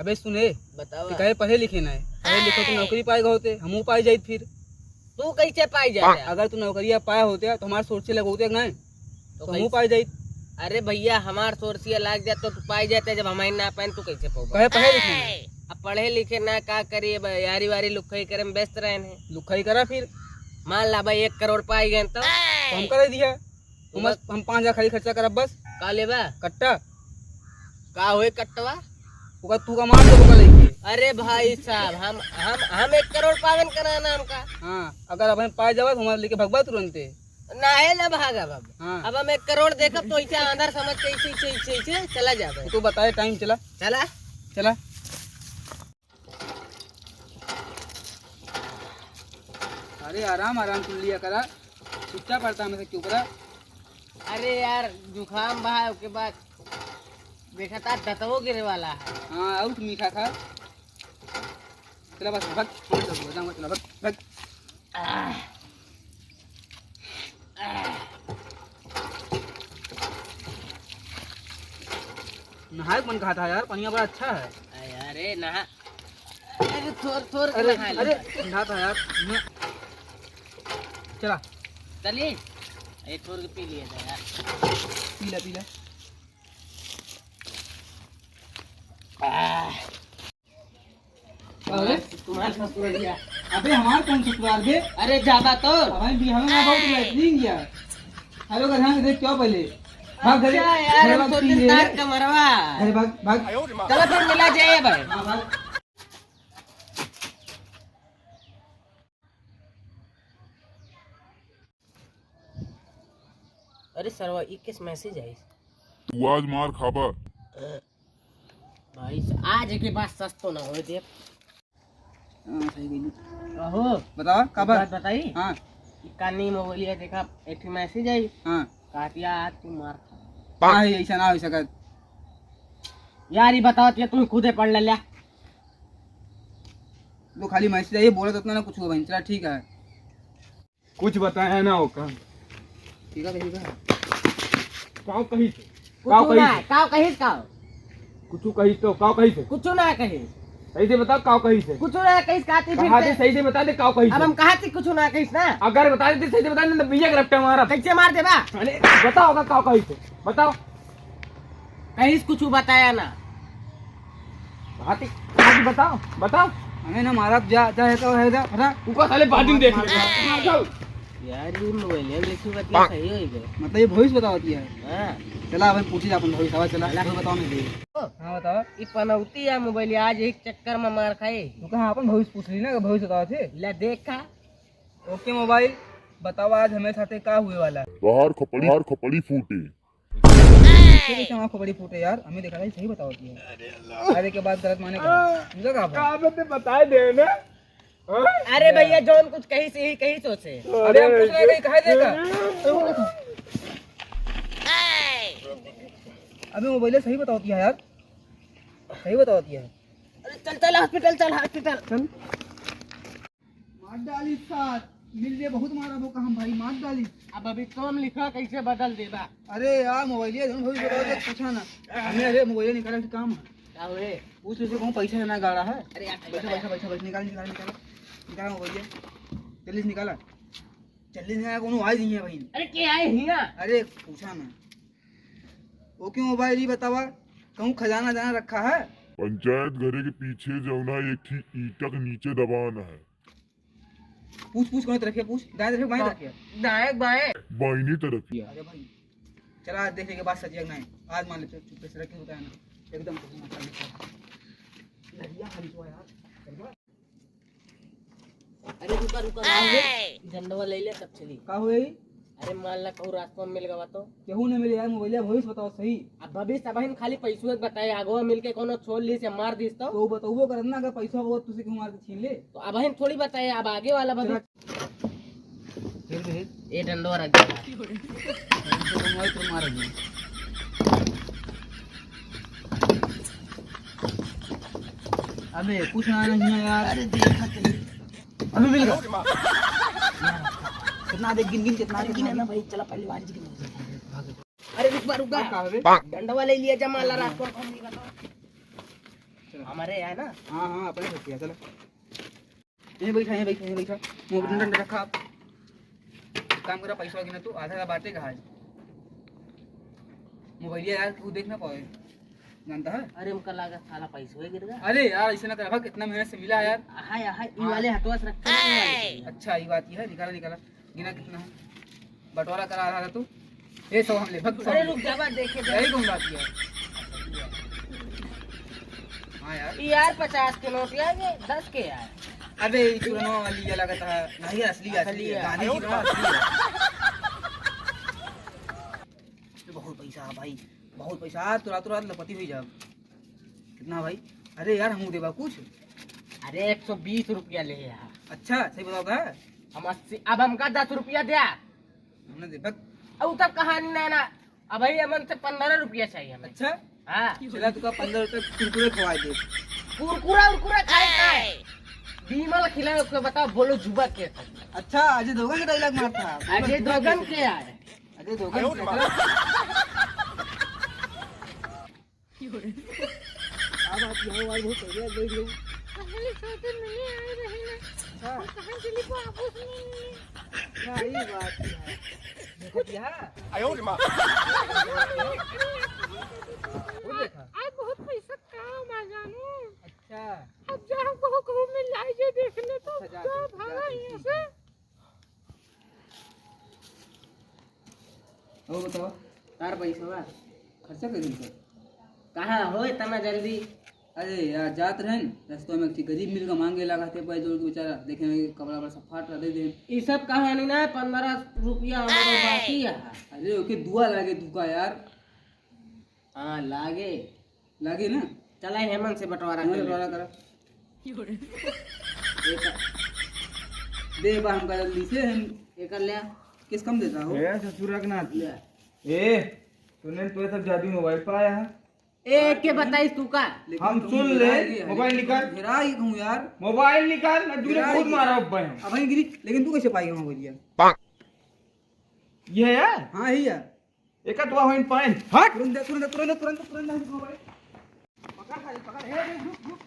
अबे सुने बताओ कहे पढ़े लिखे ना है, पढ़े लिखे तो नौकरी पाएगा होते, हमू पाई जाइत फिर। तू कैसे पाई जाता? अगर तू नौकरिया पाया होते तो हमारे सोच से लगोते नहीं तो हमू कैसे? पाई जाइत। अरे भैया हमार सोर्सिया लाग जाए तो तू पाई जाते, जब हमारे ना पाए तू कैसे पाओ? कहे पढ़े लिखे ना, अब पढ़े लिखे ना का करिए, यारी वारी लुखाई करे में व्यस्त रहे हैं। लुखाई करा फिर मान ला भाई 1 करोड़ पाई गए तो हम कर दिया, हम 5,000 खाली खर्चा करब बस। का लेबा? कट्टा का हुए कट्टवा? ओका तू का मार दे लेके। अरे भाई साहब हम 1 करोड़ पावन कराना हमका। हाँ अगर अपन पाए जावा तो हमारे लेके भगवा तुरंते ना है ना भागा बाबा। हाँ अब हम 1 करोड़ देखब तो ऐसे अंदर समझ के ऐसे चला जाबे। तू बताए टाइम चला चला चला। अरे आराम आराम सुन लिया करा, चुपचाप पड़ता हमें से क्यों करा। अरे यार जुखाम बहा के बाद देखा था दतवो गिरे वाला है। हाँ और मीठा खा। चला बस भग चला भग भग। नहाए मन कहा था यार, पानी बड़ा अच्छा है। अरे नहा, अरे थोड़ अरे नहा ले। अरे ठंडा था यार। चला चलिए एक थोड़ के पी लिया था यार। पीला पीला। अरे तुम्हारा ससुर लिया। अबे हमारे कौन ससुराल बे? अरे जाबा तो हमें भी हमें बहुत बेहतरीन गया। हेलो का ध्यान देख क्यों पहले भाग घरे। अच्छा यार घरे हम भाग तो पी ले। दिलदार का मरवा। घरे भाग भाग। चलो फिर मिला जाए भाई। हाँ भाग। अरे सरवा ये किस मैसेज आई? तू आज मार खाबा। भाई आज के बाद सस्तो ना हो दे। हाँ सही गई। अहो बताओ कब बात बताई। हाँ कानी मोबाइल देखा एक मैसेज आई। हाँ काटिया आज तू मार खा। हाँ ऐसा ना हो सकत यार ये बताओ कि तुम खुदे पढ़ ले लिया। तो खाली मैसेज आई बोला तो उतना ना कुछ हो भाई। चला ठीक है कुछ बताया ना होगा। ठीक है ठीक है। काव कही से कुछ ना काव कहिस काव कुछ कही तो काव कही से कुछ ना कहिस सही से बताओ काव कही से कुछ ना कहिस काती कहा दे फिर। सही से बता दे काव कही अब से। हम कहा थी कुछ ना कहिस ना। अगर बता देते सही से बता दे तो भैया का रट्टा मारा। कैसे मार देबा? अरे बताओ का काव कही से बताओ। कहिस कुछ बताया ना। हाथी बताओ बताओ। हमें ना मारा जा जा है तो है जा हटा। ऊपर साले बादिन देख ले। यार ये मोबाइल देखी बतिया सही होई गए। मतलब ये भविष्य बताती है। हां चला अपन पूछी जा अपन भविष्य हवा। चला तो बताओ नहीं दे। हाँ बताओ। ई पनौती या मोबाइल आज एक चक्कर में मार खाए। तो कहाँ अपन भविष्य पूछ ली ना कि भविष्य बताओ थे। ले देखा। ओके मोबाइल बताओ आज हमें साथे क्या हुए वाला है। बाहर खपड़ी फूटे। कैसे हमारा खबड़ी फूटे यार, हमें देखा था सही बताओती है। अरे के बाद गलत माने मुझे कहा का बते बता दे ना। अरे भैया जोन कुछ कही से ही कही सोचे। अरे हम कुछ नहीं कहा देगा। अबे मोबाइल सही बताती है यार, सही बताती है। अरे चल चल हॉस्पिटल चल हॉस्पिटल चल मार डाली साथ मिल लिए बहुत मारा वो हम भाई मार डाली। अब अभी कौन लिखा कैसे बदल देबा? अरे यार मोबाइल है भविष्य बताओ तो पूछा ना हमें। अरे मोबाइल निकाला तो काम है। क्या हुए? पूछ लीजिए कौन पैसा देना गाड़ा है। अरे यार बैठा बैठा बैठा बैठा निकाल निकाल निकाल निकाला मोबाइल जल्दी से निकाला। जल्दी निकाला कौन आज नहीं है भाई। अरे क्या है हिया? अरे पूछा ना वो क्यों मोबाइल ही बतावा कहूँ खजाना जाना रखा है। पंचायत घरे के पीछे जौना एक थी ईटक नीचे दबाना है। पूछ पूछ कौन तरफ है पूछ। दाएं तरफ बाएं तरफ है। दाएं बाएं। बाइने तरफ। अरे भाई चला देखने के बाद सच नहीं आज मान ले चुप से रखे बताया ना एकदम खाली तो यार। अरे रुका रुका ना हुए झंडवा ले ले तब चली। का हुए अरे मान ला कहूँ रास्ता में मिल गवा तो केहू ने मिले यार मोबाइल भविष्य बताओ सही। अब भविष्य बहन खाली पैसो बताए आगो मिल के कोनो छोड़ ली से मार दिस तो बताओ कर ना अगर पैसा होगा तुझसे क्यों मार के छीन ले। तो अब बहन थोड़ी बताए अब आगे वाला भविष्य। ये डंडवा रख दिया। तो मार अबे कुछ ना नहीं है यार। अरे देखा अभी मिल गया कितना देख गिन गिन कितना ना भाई चला पहले बारी जी। अरे रुक रुका का है डंडवा ले लिया जमा ला रात को। चलो हमारे यहाँ ना हाँ हाँ अपने सकती है चलो यहीं बैठा यहीं बैठा यहीं बैठा मोबाइल डंडा रखा आप एक काम करा पैसा गिना तू आधा का बांटेगा आज मोबाइल यार तू देख ना पाए जानता है अरे उनका लागत साला पैसा ही गिर गया अरे यार ऐसा ना कर भाग कितना मेहनत से मिला यार हाय हाय ये वाले हाथों से रखते हैं ये वाले। अच्छा ये बात ये है निकाला निकाला गिना कितना है बंटवारा करा रहा था तू ये सब हम ले भग सब अरे हम ले। रुक जा बात देखे जा। यही कौन बात किया हाँ यार यार 50 के नोट यार ये 10 के यार अबे ये चुरनो वाली ये लगता है नहीं असली असली है गांधी जी का असली है बहुत पैसा है भाई बहुत पैसा आज तो रातों रात लपटी हुई जा कितना भाई अरे यार हम देवा कुछ अरे 120 रुपया ले यार अच्छा सही बताओ का हम 80 अब हमका 10 रुपया दिया हमने दे भग अब तब कहानी ना ना अब भाई अमन से 15 रुपया चाहिए हमें अच्छा हाँ चला तुका 15 रुपए कुरकुरे खवाए दे कुरकुरा उरकुरा खाए खाए बीमल खिलाए उसको बताओ बोलो जुबा के अच्छा अजय दोगन का डायलॉग मारता है अजय दोगन के यार अजय दोगन अब आप यहाँ वाले बहुत बढ़िया देख लो पहले छोटे नहीं आए रहे ना और कहाँ चली को आपस में सही बात है देखो क्या वो देखा आज बहुत पैसा काम आ जानू अच्छा अब जहाँ कहो कहो में लाइए देखने तो सजा क्या के, भागा सजा के, यहाँ ठीक से और बताओ तार पैसा खर्चा कर दी कहाँ हो इतना जल्दी अरे यार जात रहे रस्तों में गरीब मिल का मांगे लगा थे पैसे जोड़ के बेचारा देखे में कपड़ा बड़ा सब फाट रहा दे दे ये सब कहानी ना 15 रुपया हमारे बाकी है अरे ओके दुआ लागे दुका यार हाँ लागे लागे ना चला हेमंत से बंटवारा हमारे कर बड़ा करा दे बा हमका जल्दी से हम ये कर लिया किस कम देता हो ए ससुरा के नाथ ले। ए तूने तो ये सब जादू मोबाइल पर आया है एक के बताइस तू का लेकिन हम तुम सुन गिरा ले, ही है। मोबाइल निकाल। गिरा ही कहूँ यार मोबाइल निकाल मैं दूर गिरा बहुत ही मारा अब भाई अब भाई गिरी लेकिन तू कैसे पाएगा मोबाइल ये है हाँ ही यार एक तो होइन पाइन हट तुरंत तुरंत तुरंत तुरंत तुरंत मोबाइल पकड़ पकड़ हे रुक रुक